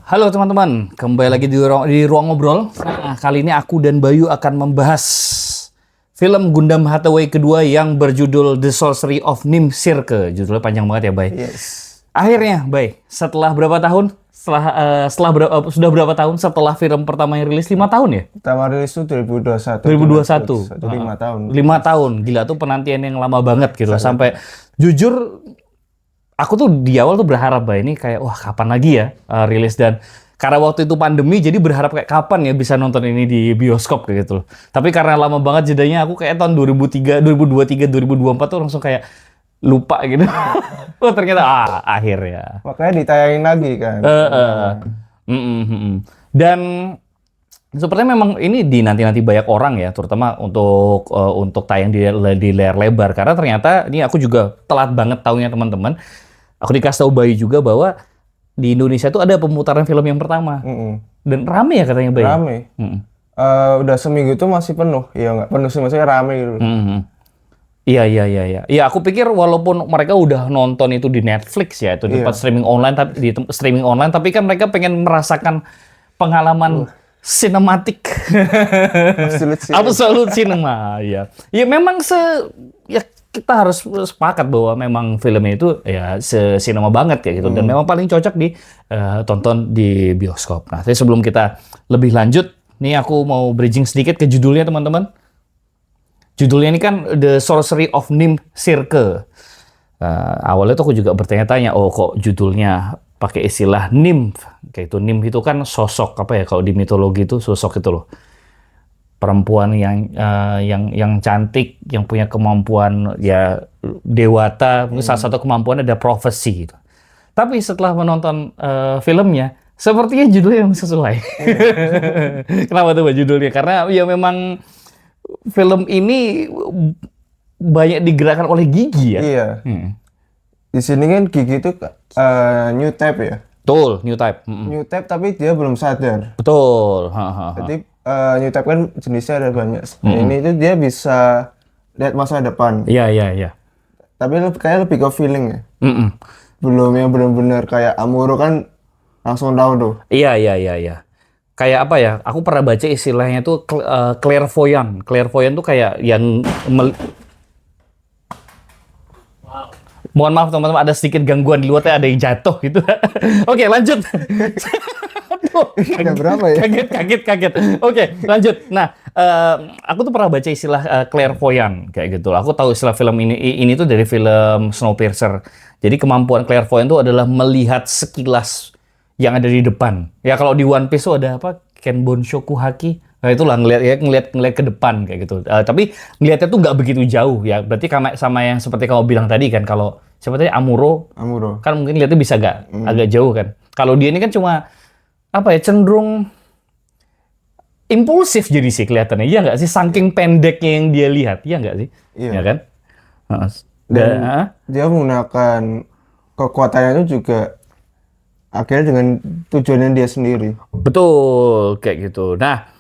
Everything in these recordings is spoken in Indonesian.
Halo teman-teman, kembali lagi di ruang ngobrol. Nah, kali ini aku dan Bayu akan membahas film Gundam Hathaway kedua yang berjudul The Sorcery of Nim Cirque. Judulnya panjang banget ya, Bay. Yes. Akhirnya, Bay, setelah berapa tahun? Sudah berapa tahun setelah film pertama yang rilis? 5 tahun ya? Pertama rilis itu 2021. 2021. Jadi 5 tahun. 5 tahun. Gila tuh penantian yang lama banget gitu. Sampai jujur aku tuh di awal tuh berharap ini kayak wah kapan lagi ya rilis, dan karena waktu itu pandemi jadi berharap kayak kapan ya bisa nonton ini di bioskop kayak gitu loh. Tapi karena lama banget jedanya, aku kayak tahun 2023, 2024 tuh langsung kayak lupa gitu. Oh ternyata akhirnya. Makanya ditayangin lagi kan. Dan sepertinya memang ini dinanti-nanti banyak orang ya, terutama untuk tayang di layar lebar. Karena ternyata ini aku juga telat banget tahunya teman-teman. Aku dikasih tahu Bayu juga bahwa di Indonesia tuh ada pemutaran film yang pertama. Dan rame ya katanya Bayu? Rame. Udah seminggu itu masih penuh. Ya nggak penuh sih, maksudnya rame gitu. Iya. Ya aku pikir walaupun mereka udah nonton itu di Netflix ya, itu di tempat streaming online, tapi kan mereka pengen merasakan pengalaman sinematik. Absolute cinema, ya. Ya memang ya kita harus sepakat bahwa memang filmnya itu ya sinema banget ya gitu, dan memang paling cocok tonton di bioskop. Nah, tapi sebelum kita lebih lanjut, nih aku mau bridging sedikit ke judulnya teman-teman. Judulnya ini kan The Sorcery of Nim Cirque. Awalnya tuh aku juga bertanya-tanya, oh kok judulnya pakai istilah nymph, kayak itu nymph itu kan sosok apa ya, kalau di mitologi itu sosok itu loh, perempuan yang cantik, yang punya kemampuan ya dewata. Mungkin salah satu kemampuan ada profesi gitu. Tapi setelah menonton filmnya, sepertinya judulnya yang sesuai. Kenapa tuh Mbak judulnya? Karena ya memang film ini banyak digerakkan oleh gigi ya. Iya. Di sini kan gigi itu new type ya. Betul, new type. New type tapi dia belum sadar. Betul. Jadi new type kan jenisnya ada banyak. Nah, ini itu dia bisa lihat masa depan. Iya. Tapi kayak lebih ke feeling ya. Belum yang benar-benar kayak Amuro kan langsung tahu tuh. Iya. Kayak apa ya? Aku pernah baca istilahnya tuh clairvoyant. Clairvoyant tuh kayak yang mohon maaf teman-teman, ada sedikit gangguan di luar, ada yang jatuh gitu. Oke, lanjut. Kaget berapa ya? Kaget. Oke, lanjut. Nah, aku tuh pernah baca istilah clairvoyant kayak gitu. Aku tahu istilah film ini tuh dari film Snowpiercer. Jadi kemampuan clairvoyant itu adalah melihat sekilas yang ada di depan. Ya kalau di One Piece tuh ada apa? Kenbonshoku Haki. Nah itulah ngelihat ke depan kayak gitu. Tapi ngelihatnya tuh nggak begitu jauh ya. Berarti sama yang seperti kamu bilang tadi kan, kalau siapa tadi Amuro kan mungkin lihatnya bisa agak jauh kan. Kalau dia ini kan cuma apa ya, cenderung impulsif jadi sih kelihatannya. Iya nggak sih, saking pendeknya yang dia lihat. Iya nggak sih? Iya. Ya kan? Dan dia menggunakan kekuatannya itu juga akhirnya dengan tujuannya dia sendiri. Betul, kayak gitu. Nah,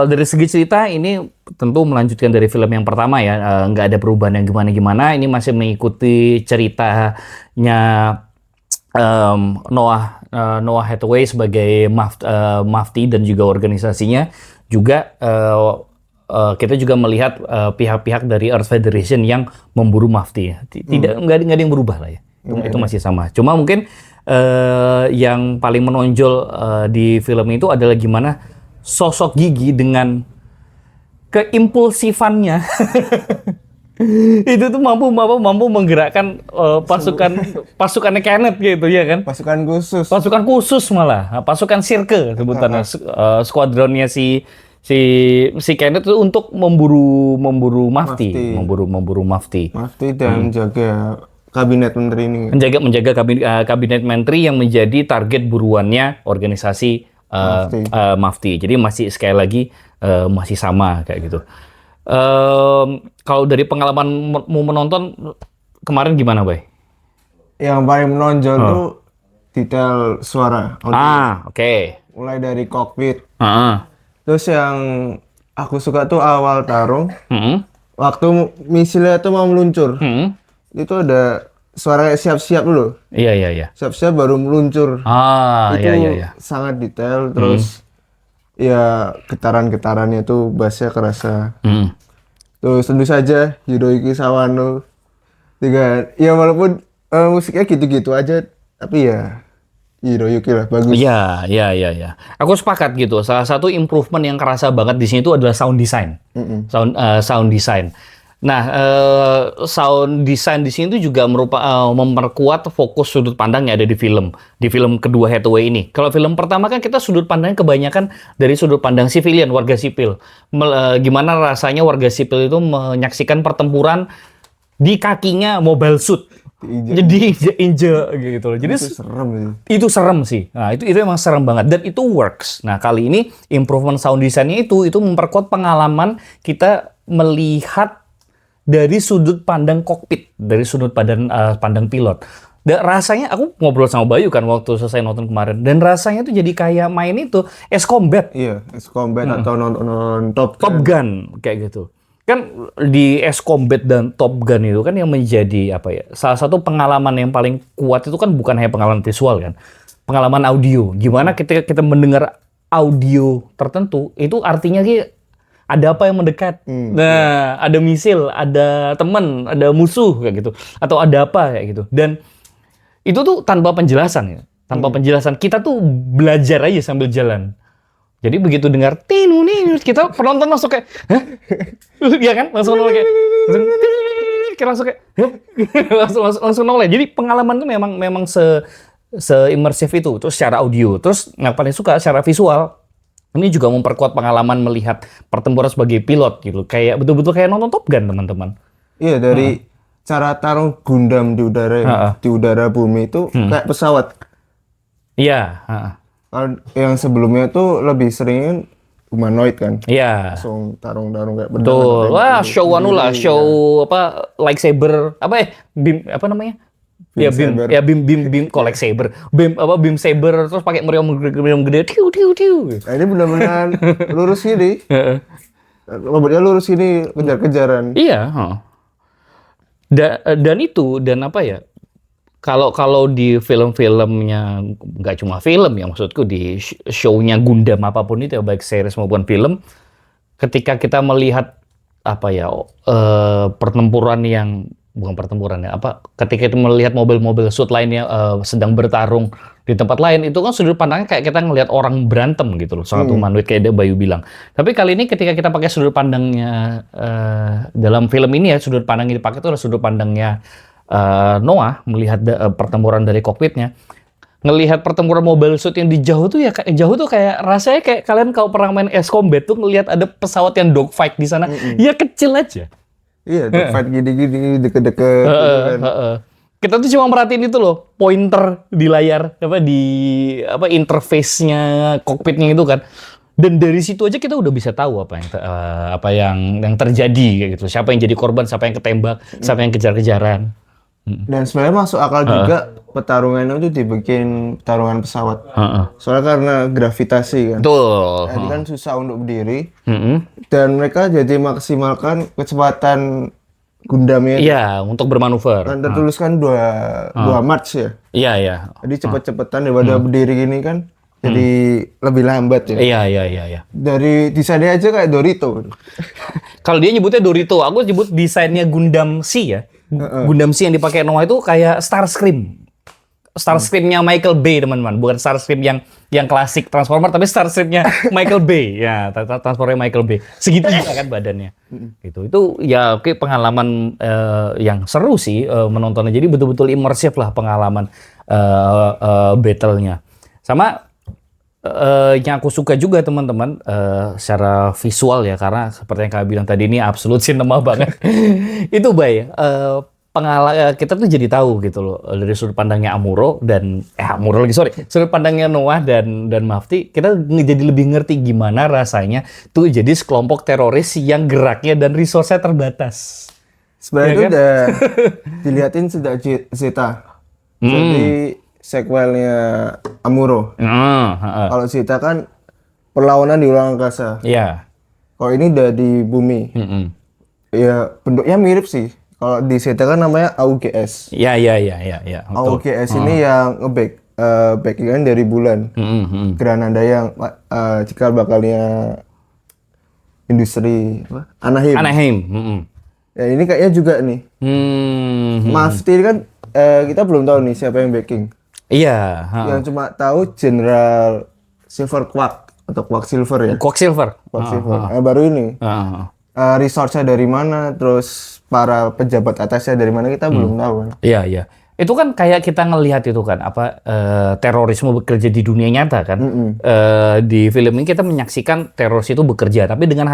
dari segi cerita ini tentu melanjutkan dari film yang pertama ya, nggak ada perubahan yang gimana-gimana. Ini masih mengikuti ceritanya Noah Hathaway sebagai Mafti dan juga organisasinya. Juga kita juga melihat pihak-pihak dari Earth Federation yang memburu Mafti ya. Nggak ada yang berubah lah ya. Itu masih sama. Cuma mungkin yang paling menonjol di film itu adalah gimana sosok Gigi dengan keimpulsifannya itu tuh mampu menggerakkan pasukannya Kenneth gitu ya kan. Pasukan khusus malah, pasukan Cirque sebutannya, skuadronnya si Kenneth itu untuk memburu Mafti. Memburu Mafti Dan jaga kabinet menteri ini. Menjaga kabinet menteri yang menjadi target buruannya organisasi Mafti. Jadi masih sekali lagi masih sama kayak gitu. Kalau dari pengalamanmu menonton kemarin gimana, Bay? Yang paling menonjol tuh detail suara. Oke. Mulai dari kokpit. Terus yang aku suka tuh awal tarung. Waktu misilnya tuh mau meluncur. Itu ada suara kayak siap-siap dulu. Iya, iya, iya. Siap-siap baru meluncur. Ah, Itu iya, iya, iya. sangat detail, terus ya getaran-getarannya itu bassnya kerasa. Hmm. Terus tentu saja Hiroyuki Sawano juga, ya walaupun musiknya gitu-gitu aja, tapi ya Hiroyuki lah bagus. Iya, iya, iya, iya. Aku sepakat gitu. Salah satu improvement yang kerasa banget di sini itu adalah sound design. Sound design. Nah, sound design di sini itu juga memperkuat fokus sudut pandang yang ada di film. Di film kedua Hathaway ini. Kalau film pertama kan kita sudut pandangnya kebanyakan dari sudut pandang sivilian, warga sipil. Gimana rasanya warga sipil itu menyaksikan pertempuran di kakinya mobile suit. Jadi injek gitu loh. Jadi Itu serem sih. itu serem sih. Nah, itu emang serem banget dan itu works. Nah, kali ini improvement sound design-nya itu memperkuat pengalaman kita melihat dari sudut pandang kokpit, dari sudut pandang pilot. Dan rasanya aku ngobrol sama Bayu kan waktu selesai nonton kemarin dan rasanya tuh jadi kayak main itu Ace Combat, Iya, Ace Combat atau nonton Top Top Gun kayak gitu. Kan di Ace Combat dan Top Gun itu kan yang menjadi apa ya? Salah satu pengalaman yang paling kuat itu kan bukan hanya pengalaman visual kan. Pengalaman audio. Gimana ketika kita mendengar audio tertentu itu artinya ada apa yang mendekat. Nah, ada misil, ada teman, ada musuh kayak gitu atau ada apa kayak gitu. Dan itu tuh tanpa penjelasan ya. Tanpa penjelasan kita tuh belajar aja sambil jalan. Jadi begitu dengar tinu nih kita penonton langsung kayak hah? Iya kan? Langsung kayak langsung kayak hah? langsung noleh. Jadi pengalaman tuh memang se imersif itu. Terus secara audio, terus yang paling suka secara visual. Ini juga memperkuat pengalaman melihat pertempuran sebagai pilot gitu. Kayak betul-betul kayak nonton Top Gun, teman-teman. Iya, dari cara tarung Gundam di udara ya, di udara bumi itu kayak pesawat. Iya, Kalau yang sebelumnya tuh lebih sering humanoid kan. iya. Langsung tarung-tarung kayak pedang. Betul. Wah, show show apa lightsaber, beam apa namanya? Saber. Beam collect saber. Beam saber terus pakai meriam gede. Tiu tiu tiu. Nah, ini benar-benar lurus gini. Robotnya lurus gini, kejar-kejaran. Iya, dan itu dan apa ya? Kalau di film-filmnya nggak cuma film ya, maksudku di show-nya Gundam apapun itu ya, baik series maupun film, ketika kita melihat apa ya pertempuran yang bukan pertempuran ya ketika kita melihat mobil-mobil suit lainnya sedang bertarung di tempat lain itu kan sudut pandangnya kayak kita ngelihat orang berantem gitu loh, sangat humanoid kayak Bayu bilang. Tapi kali ini ketika kita pakai sudut pandangnya dalam film ini ya, sudut pandang yang dipakai itu adalah sudut pandangnya Noah melihat pertempuran dari kokpitnya. Ngelihat pertempuran mobile suit yang di jauh tuh ya jauh tuh kayak rasanya kayak kalian kalau pernah main Ace Combat tuh ngelihat ada pesawat yang dogfight di sana, ya kecil aja. Iya, fight gini-gini deket-deket. Kita tuh cuma merhatiin itu loh, pointer di layar interface-nya kokpitnya itu kan. Dan dari situ aja kita udah bisa tahu apa yang terjadi kayak gitu. Siapa yang jadi korban, siapa yang ketembak, siapa yang kejar-kejaran. Dan sebenarnya masuk akal juga pertarungan itu dibikin pertarungan pesawat. Soalnya karena gravitasi kan. Betul. Jadi kan susah untuk berdiri. Dan mereka jadi maksimalkan kecepatan Gundamnya. Iya, untuk bermanuver. Kan tertuliskan dua march ya. Iya, iya. Jadi cepet-cepetan daripada berdiri gini kan. Jadi lebih lambat ya. Iya. Dari desainnya aja kayak Dorito. Kalau dia nyebutnya Dorito, aku nyebut desainnya Gundam C ya. Gundam C yang dipakai Noah itu kayak Starscream. Starscream-nya Michael Bay, teman-teman. Bukan Starscream yang klasik Transformer, tapi Starscream-nya Michael Bay. Ya, Transformer Michael Bay. Segitu juga kan badannya. Gitu. Itu ya oke pengalaman yang seru sih menontonnya. Jadi betul-betul imersif lah pengalaman battle-nya. Sama yang aku suka juga teman-teman secara visual ya, karena seperti yang kami bilang tadi ini absolute cinema banget. Itu kita tuh jadi tahu gitu loh dari sudut pandangnya sudut pandangnya Noah dan Mafti, kita jadi lebih ngerti gimana rasanya tuh jadi sekelompok teroris yang geraknya dan resource-nya terbatas. Sebenarnya Ya itu kan? udah dilihatin sejak Zeta. Jadi sequelnya Amuro. Kalau Zeta kan perlawanan di ruang angkasa. Iya. Kalau ini udah di bumi. Ya bentuknya mirip sih. Kalau di CT kan namanya AUGS. Ya. Betul. AUGS ini yang backingan dari bulan. Granada yang cikal bakalnya industri apa? Anaheim. Anaheim. Ya ini kayaknya juga nih. Mafti kan kita belum tahu nih siapa yang backing. Iya. Yang cuma tahu General Silver Quark atau Quicksilver ya. Quicksilver. Quicksilver. Baru ini. Resource-nya dari mana, terus para pejabat atasnya dari mana kita belum tahu kan. Iya. Itu kan kayak kita ngelihat itu kan terorisme bekerja di dunia nyata kan. Di film ini kita menyaksikan teroris itu bekerja, tapi dengan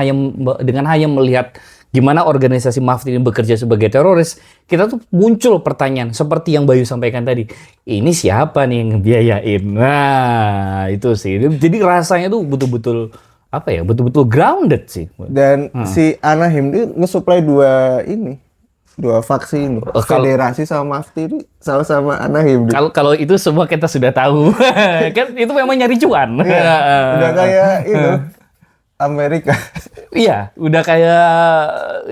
hanya melihat gimana organisasi Mafti ini bekerja sebagai teroris, kita tuh muncul pertanyaan seperti yang Bayu sampaikan tadi. Ini siapa nih yang ngebiayain? Nah, itu sih. Jadi rasanya tuh betul-betul betul-betul grounded sih. Dan si Anaheim itu nge-supply dua faksi ini. Federasi sama Mafti ini sama-sama Anaheim. Kalau itu semua kita sudah tahu. Kan itu memang nyari cuan. Udah kayak itu Amerika. Iya, udah kayak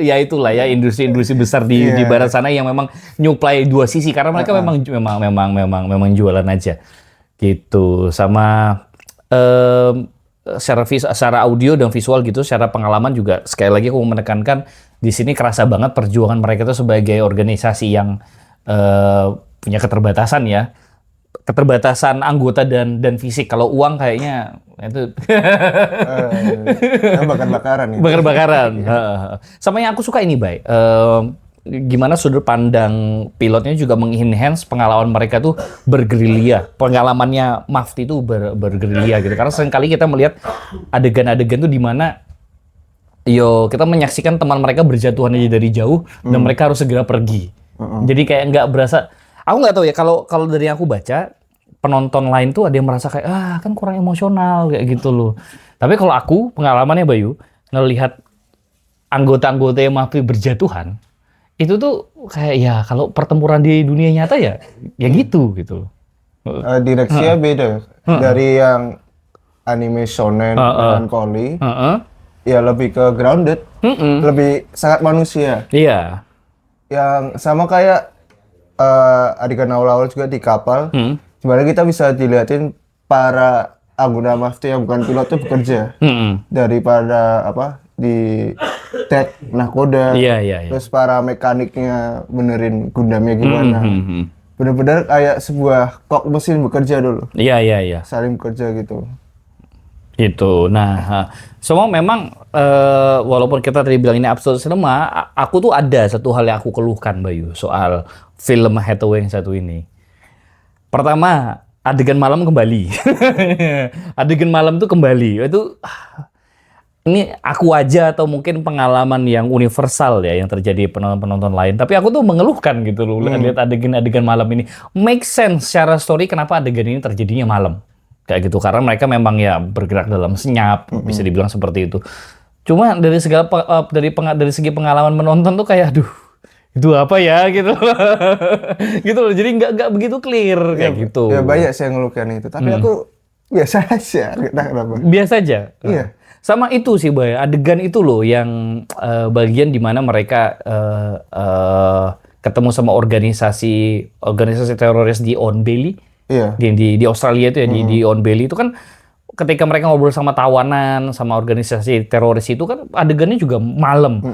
ya itulah ya industri-industri besar di barat sana yang memang nyuplai dua sisi karena mereka memang jualan aja. Gitu. Sama secara audio dan visual gitu, secara pengalaman juga sekali lagi aku mau menekankan di sini kerasa banget perjuangan mereka itu sebagai organisasi yang punya keterbatasan anggota dan fisik. Kalau uang kayaknya itu bakar-bakaran ya. Bakar-bakaran. Sama yang aku suka ini, Bay. Gimana sudut pandang pilotnya juga mengenhance pengalaman mereka tuh bergerilya. Pengalamannya Mafti itu bergerilya gitu. Karena seringkali kita melihat adegan-adegan tuh di mana kita menyaksikan teman mereka berjatuhan aja dari jauh dan mereka harus segera pergi. Jadi kayak nggak berasa. Aku nggak tahu ya kalau dari yang aku baca penonton lain tuh ada yang merasa kayak kan kurang emosional kayak gitu loh. Tapi kalau aku pengalamannya Bayu ngelihat anggota-anggota yang Mafti berjatuhan itu tuh kayak kalau pertempuran di dunia nyata ya gitu. Direksinya beda dari yang anime shonen melancholy. Ya lebih ke grounded, lebih sangat manusia. Iya. Yang sama kayak adegan awal-awal juga di kapal. Sebenarnya kita bisa dilihatin para anggota Mafti yang bukan pilot itu bekerja daripada di deck nahkoda. Iya. Terus para mekaniknya benerin Gundamnya gimana. Bener-bener kayak sebuah kok mesin bekerja dulu. Iya. Saling bekerja gitu. Itu. Nah, semua memang walaupun kita tadi bilang ini absurd cinema, aku tuh ada satu hal yang aku keluhkan Bayu soal film Hathaway yang satu ini. Pertama, adegan malam kembali. Adegan malam tuh kembali. Itu ini aku aja atau mungkin pengalaman yang universal ya yang terjadi penonton-penonton lain. Tapi aku tuh mengeluhkan gitu loh lihat adegan-adegan malam ini. Make sense secara story kenapa adegan ini terjadinya malam. Kayak gitu karena mereka memang ya bergerak dalam senyap, bisa dibilang seperti itu. Cuma dari segi pengalaman menonton tuh kayak itu apa ya gitu. Gitu loh. Jadi nggak begitu clear kayak gitu. Ya banyak sih yang ngeluhkan itu, tapi aku biasa aja. Kenapa? Biasa aja. Iya. Sama itu sih, Bay. Adegan itu loh yang bagian di mana mereka ketemu sama organisasi teroris di On Bailey. Iya. Di Australia itu ya, di On Bailey itu kan ketika mereka ngobrol sama tawanan, sama organisasi teroris itu kan adegannya juga malam.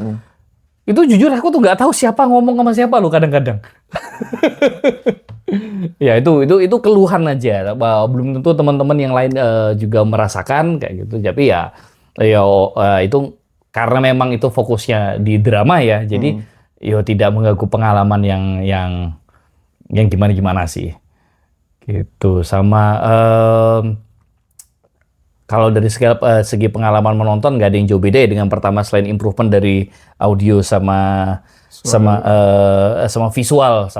Itu jujur aku tuh nggak tahu siapa ngomong sama siapa loh kadang-kadang. Ya itu keluhan aja. Belum tentu teman-teman yang lain juga merasakan kayak gitu. Tapi ya itu karena memang itu fokusnya di drama ya. Jadi tidak mengganggu pengalaman yang gimana-gimana sih. Gitu. Sama kalau dari segi pengalaman menonton nggak ada yang jauh beda ya dengan pertama selain improvement dari audio sama visual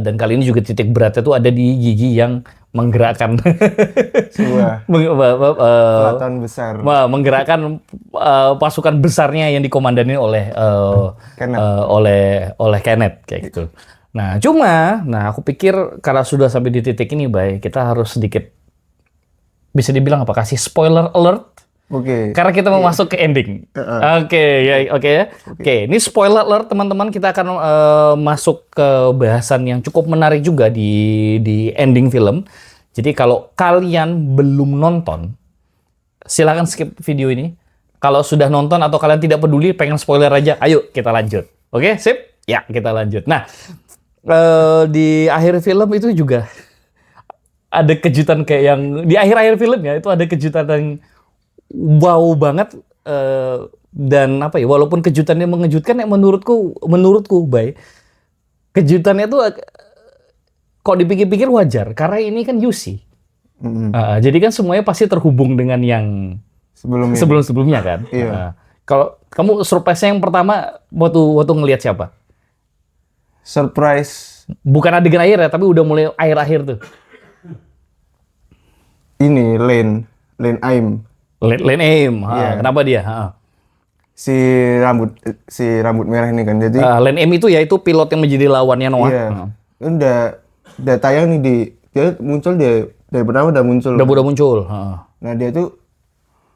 dan kali ini juga titik beratnya tuh ada di gigi yang menggerakkan sebuah pelatahan besar, menggerakkan pasukan besarnya yang dikomandani oleh Kenneth kayak gitu. Nah aku pikir karena sudah sampai di titik ini, Bay, kita harus sedikit bisa dibilang kasih spoiler alert Oke. Karena kita mau masuk ke ending. Oke, ya, oke ya. Oke, ini spoiler alert teman-teman, kita akan masuk ke bahasan yang cukup menarik juga di ending film. Jadi kalau kalian belum nonton, silakan skip video ini. Kalau sudah nonton atau kalian tidak peduli, pengen spoiler aja, ayo kita lanjut. Oke, sip? Ya, kita lanjut. Nah, di akhir film itu juga ada kejutan kayak yang di akhir-akhir filmnya itu ada kejutan yang wow banget, dan apa ya, walaupun kejutannya mengejutkan ya menurutku Bay, kejutannya tuh kok dipikir-pikir wajar karena ini kan UC. Jadi kan semuanya pasti terhubung dengan yang sebelum-sebelumnya kan. Iya. Kalau kamu surprise yang pertama waktu ngelihat siapa? Surprise. Bukan adegan akhir ya, tapi udah mulai akhir-akhir tuh. Ini Lane Aim. Lane Aim. Iya. Kenapa dia? Si rambut merah ini kan. Jadi Lane Aim itu yaitu pilot yang menjadi lawannya Noah. iya. Udah tayang nih dia muncul dari pertama udah muncul. Udah muncul. Nah, dia tuh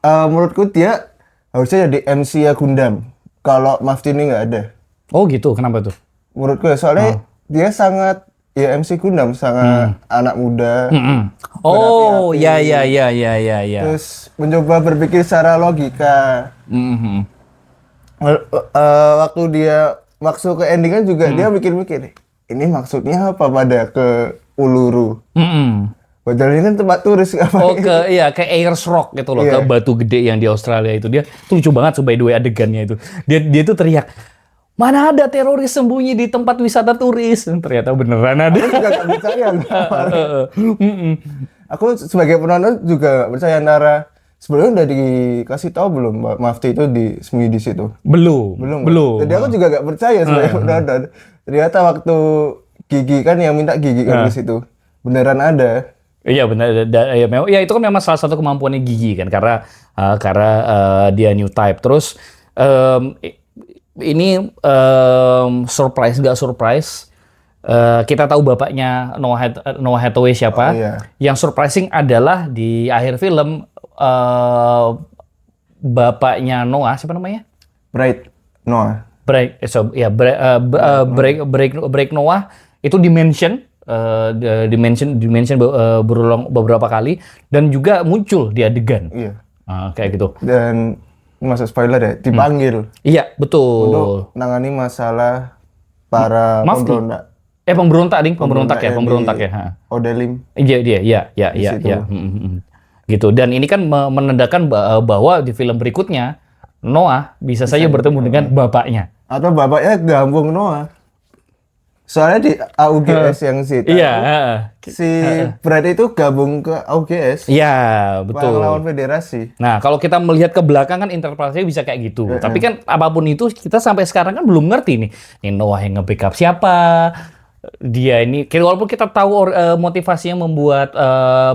menurutku dia harusnya jadi MC ya Gundam. Kalau Mafti ini nggak ada. Oh gitu, kenapa tuh? Menurutku ya, soalnya dia sangat ya MC Gundam, sangat anak muda. Oh, ya. Terus mencoba berpikir secara logika. Waktu dia masuk ke endingan juga dia mikir-mikir, ini maksudnya apa pada ke Uluru? Padahal ini kan tempat turis. Oh, ke Ayers Rock gitu loh, ke batu gede yang di Australia itu. Dia tuh lucu banget by the way adegannya itu. Dia tuh teriak, mana ada teroris sembunyi di tempat wisata turis? Ternyata beneran ada. Aku juga gak percaya. Aku sebagai penonton juga gak percaya. Antara sebelumnya udah dikasih tahu belum Mafti itu disembunyi di situ? Belum. Jadi aku juga gak percaya sebagai penonton. Ternyata waktu Gigi kan yang minta Gigi kan di situ, beneran ada. Iya benar, ya memang. Ya itu kan memang salah satu kemampuannya Gigi kan, karena dia new type. Terus ini surprise nggak surprise? Kita tahu bapaknya Noah Hathaway siapa. Yang surprising adalah di akhir film bapaknya Noah siapa namanya? Bright Noah. Break Noah itu dimention berulang beberapa kali dan juga muncul di adegan. Iya. Kayak gitu. Dan masuk spoiler ya, dipanggil. Iya, betul. Untuk nangani masalah para pemberontak. Pemberontak ya. Odelim. Iya. Gitu. Dan ini kan menandakan bahwa di film berikutnya Noah bisa saja bertemu dengan bapaknya. Atau bapaknya gabung Noah. Soalnya di AUGS yang si Brad itu gabung ke AUGS. Iya, betul. Lawan federasi. Nah, kalau kita melihat ke belakang kan interpretasinya bisa kayak gitu. Tapi kan apapun itu kita sampai sekarang kan belum ngerti nih. Ini Noah yang nge-backup siapa? Dia ini, walaupun kita tahu motivasinya membuat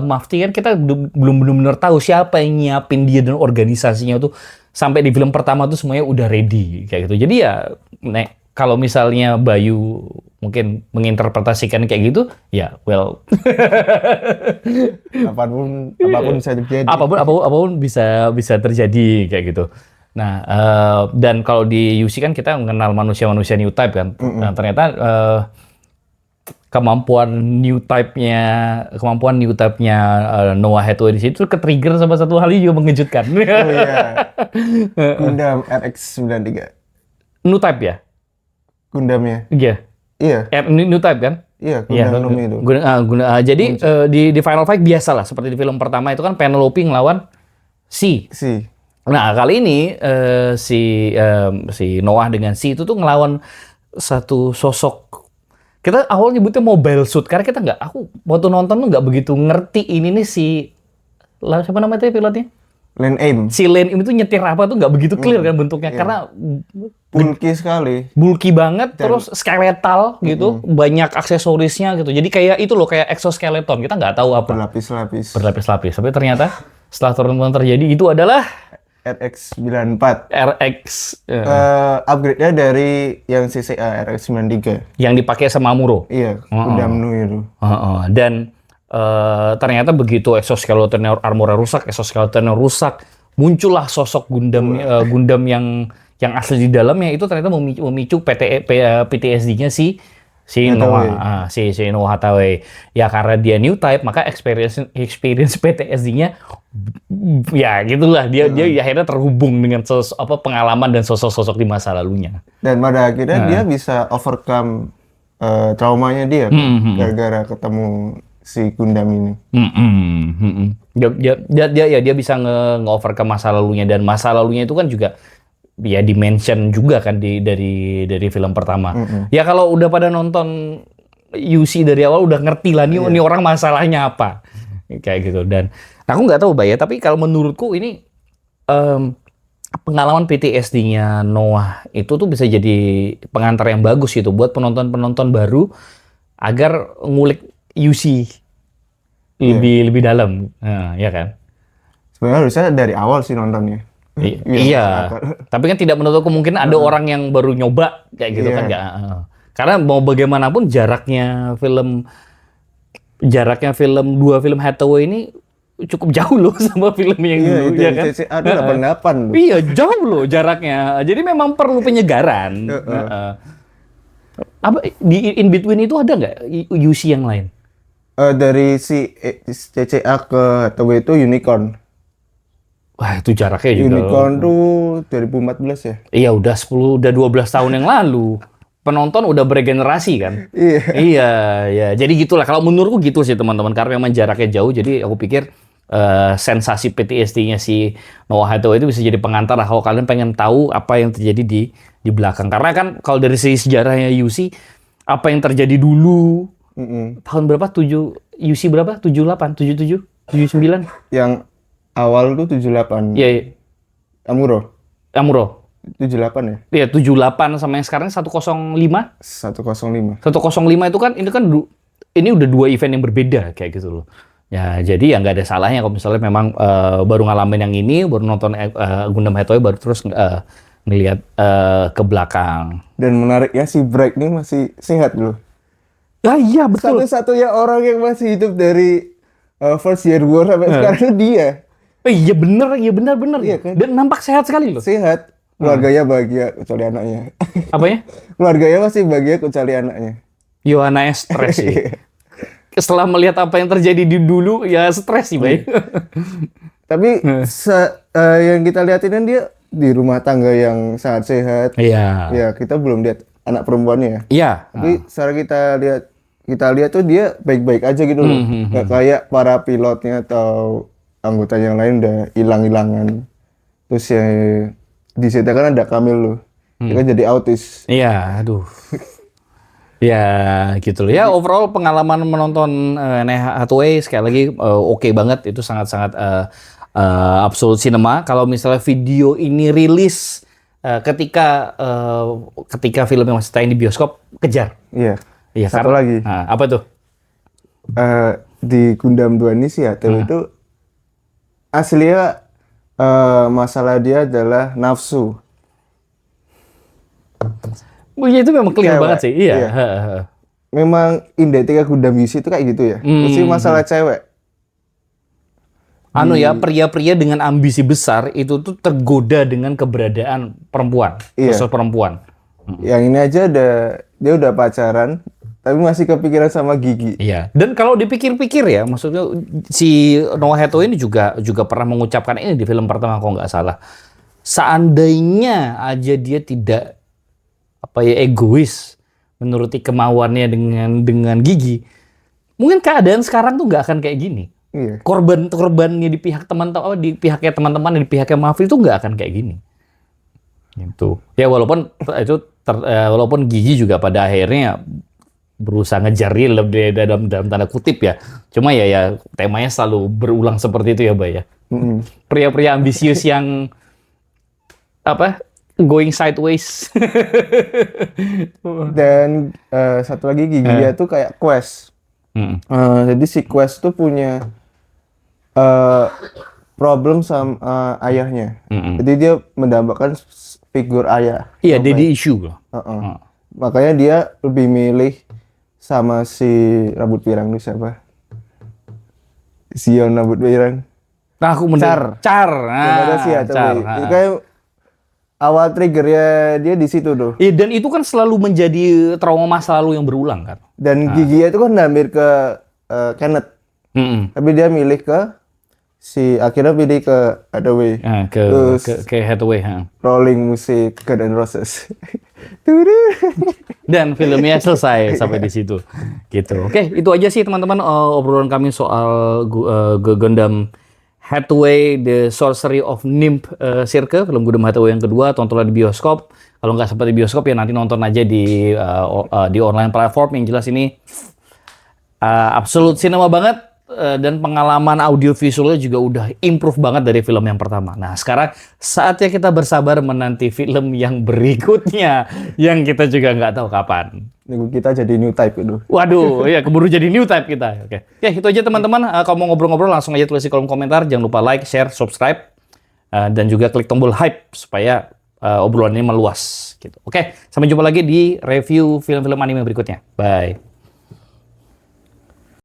Mafti kan, kita belum benar-benar tahu siapa yang nyiapin dia dan organisasinya tuh. Sampai di film pertama tuh semuanya udah ready kayak gitu. Jadi ya, kalau misalnya Bayu mungkin menginterpretasikan kayak gitu, ya well. apapun bisa terjadi. Apapun bisa terjadi kayak gitu. Nah, dan kalau di UC kan kita mengenal manusia-manusia new type kan. Nah, ternyata kemampuan new type-nya Noah Hathaway di situ ke-trigger sama satu hal juga mengejutkan. Oh iya. Gundam RX-93. New type ya? Gundamnya. Iya. New type kan? Iya, Gundam itu. Jadi di Final Fight biasa lah, seperti di film pertama itu kan Penelope ngelawan Si. Nah, kali ini si Noah dengan Si itu tuh ngelawan satu sosok. Kita awal nyebutnya mobile suit karena kita aku waktu nonton tuh nggak begitu ngerti ini nih siapa namanya pilotnya? Lane Aim. Si Lane Aim itu nyetir apa tuh nggak begitu clear kan bentuknya, karena bulky sekali. Bulky banget, terus skeletal gitu, banyak aksesorisnya gitu. Jadi kayak itu loh, kayak exoskeleton, kita nggak tahu apa. Berlapis-lapis. Tapi ternyata setelah turun terjadi itu adalah RX-94. Upgrade-nya dari yang CCA RX-93. Yang dipakai sama Amuro. Iya, Gundam Nu itu. Dan ternyata begitu exoskeleton armornya rusak, muncullah sosok Gundam yang asli di dalamnya itu ternyata memicu PTSD-nya si Hathaway. si Noah Hathaway. Ya karena dia new type, maka experience PTSD-nya ya gitulah dia akhirnya terhubung dengan pengalaman dan sosok-sosok di masa lalunya. Dan pada akhirnya dia bisa overcome traumanya dia kan, gara-gara ketemu si Gundam ini. Dia bisa nge-overcome masa lalunya, dan masa lalunya itu kan juga ya dimention juga kan dari film pertama. Ya kalau udah pada nonton UC dari awal udah ngerti lah nih orang masalahnya apa. Kayak gitu. Dan aku nggak tahu Bay ya, tapi kalau menurutku ini pengalaman PTSD-nya Noah itu tuh bisa jadi pengantar yang bagus gitu buat penonton-penonton baru agar ngulik UC lebih dalam. Nah, ya kan? Sebenarnya harusnya dari awal sih nontonnya. Iya, tapi kan tidak menutup kemungkinan ada orang yang baru nyoba kayak gitu kan nggak? Karena mau bagaimanapun jaraknya dua film Hathaway ini cukup jauh loh sama film yang dulu, ya kan? CCA itu 88 loh. Iya, jauh loh jaraknya. Jadi memang perlu penyegaran. Apa di in between itu ada nggak UC yang lain? Dari si CCA ke Hathaway itu Unicorn. Wah, itu jaraknya juga. Unicorn tuh 2014 ya? Iya, udah 12 tahun yang lalu. Penonton udah beregenerasi kan? Iya, ya. Jadi gitulah. Kalau menurutku gitu sih teman-teman. Karena memang jaraknya jauh. Jadi aku pikir sensasi PTSD-nya si Noah Hathaway itu bisa jadi pengantar lah. Kalau kalian pengen tahu apa yang terjadi di belakang. Karena kan kalau dari segi sejarahnya UC, apa yang terjadi dulu, tahun berapa? UC berapa? 78, 77, 79? Yang awal tuh 78. Iya. Amuro. 78 ya? Iya, 78 sama yang sekarang 105. 105. 105 itu kan ini udah dua event yang berbeda kayak gitu loh. Ya, jadi ya nggak ada salahnya kalau misalnya memang baru ngalamin yang ini, baru nonton Gundam Hathaway, baru terus ngelihat ke belakang. Dan menariknya si Bright ini masih sehat loh. Ah iya betul. Satu-satunya orang yang masih hidup dari First Year War sampai sekarang itu dia. Iya bener. Iya kan? Dan nampak sehat sekali loh. Sehat. Keluarganya bahagia kecuali anaknya. Apanya? Keluarganya masih bahagia kecuali anaknya. Yohana stres sih. Setelah melihat apa yang terjadi dulu, ya stres sih, Bay. Tapi yang kita lihatin kan dia di rumah tangga yang sangat sehat. Iya. Ya, kita belum lihat anak perempuannya. Iya. Tapi secara kita lihat tuh dia baik-baik aja gitu loh. Nggak kayak para pilotnya atau anggota yang lain udah hilang-hilangan. Terus ya di situ kan ada Kamil loh. Dia kan jadi autis. Iya, aduh. Ya gitu loh. Ya overall pengalaman menonton Noah Hathaway sekali lagi oke banget. Itu sangat-sangat absolute cinema. Kalau misalnya video ini rilis ketika filmnya masih tayang di bioskop, kejar. Iya. Iya. Satu lagi. Nah, apa tuh? Di Gundam 2 ini sih Hathaway itu aslinya masalah dia adalah nafsu. Oh, iya, itu memang clear Cewek. banget sih. Iya. Memang identik Gundam UC itu kayak gitu ya. Mesti masalah cewek. Pria-pria dengan ambisi besar itu tuh tergoda dengan keberadaan perempuan, sosok perempuan. Yang ini aja dia udah pacaran, tapi masih kepikiran sama Gigi. Iya. Dan kalau dipikir-pikir ya, maksudnya si Noah Hathaway ini juga pernah mengucapkan ini di film pertama kalau nggak salah. Seandainya aja dia tidak egois menuruti kemauannya dengan Gigi, mungkin keadaan sekarang tuh nggak akan kayak gini. Iya. Korbannya di pihak teman-teman, di pihaknya teman-teman, di pihaknya Mafia itu nggak akan kayak gini. Gitu. Ya walaupun walaupun Gigi juga pada akhirnya berusaha ngejar dia dalam tanda kutip ya. Cuma ya temanya selalu berulang seperti itu ya, Bay ya. Pria-pria ambisius yang going sideways. Dan satu lagi Gigi dia tuh kayak quest. Jadi si quest tuh punya problem sama ayahnya. Jadi dia mendambakan figur ayah. Iya, daddy issue. Makanya dia lebih milih sama si rambut pirang itu siapa? Zion rambut pirang. Nah, aku Char. Char. Rekomendasi Nah, Char. Hathaway. Itu kayak awal triggernya dia di situ tuh. Iya, dan itu kan selalu menjadi trauma masa lalu yang berulang kan. Dan giginya itu kan hampir ke Kenneth. Mm-mm. Tapi dia milih ke akhirnya pilih ke Hathaway. Nah, Terus ke Hathaway. Ha. rolling musik Guns N' Roses. Dan filmnya selesai sampai di situ. Gitu. Oke, itu aja sih teman-teman obrolan kami soal Gundam Hathaway The Sorcery of Nymph Circe, film Gundam Hathaway yang kedua. Tontonlah di bioskop. Kalau nggak sempat di bioskop ya nanti nonton aja di online platform. Yang jelas ini absolute cinema banget. Dan pengalaman audio visualnya juga udah improve banget dari film yang pertama. Nah, sekarang saatnya kita bersabar menanti film yang berikutnya yang kita juga nggak tahu kapan. Nunggu kita jadi new type itu. Waduh, ya keburu jadi new type kita. Oke, itu aja teman-teman. Kalau mau ngobrol-ngobrol langsung aja tulis di kolom komentar. Jangan lupa like, share, subscribe, dan juga klik tombol hype supaya obrolan ini meluas. Gitu. Oke, sampai jumpa lagi di review film-film anime berikutnya. Bye.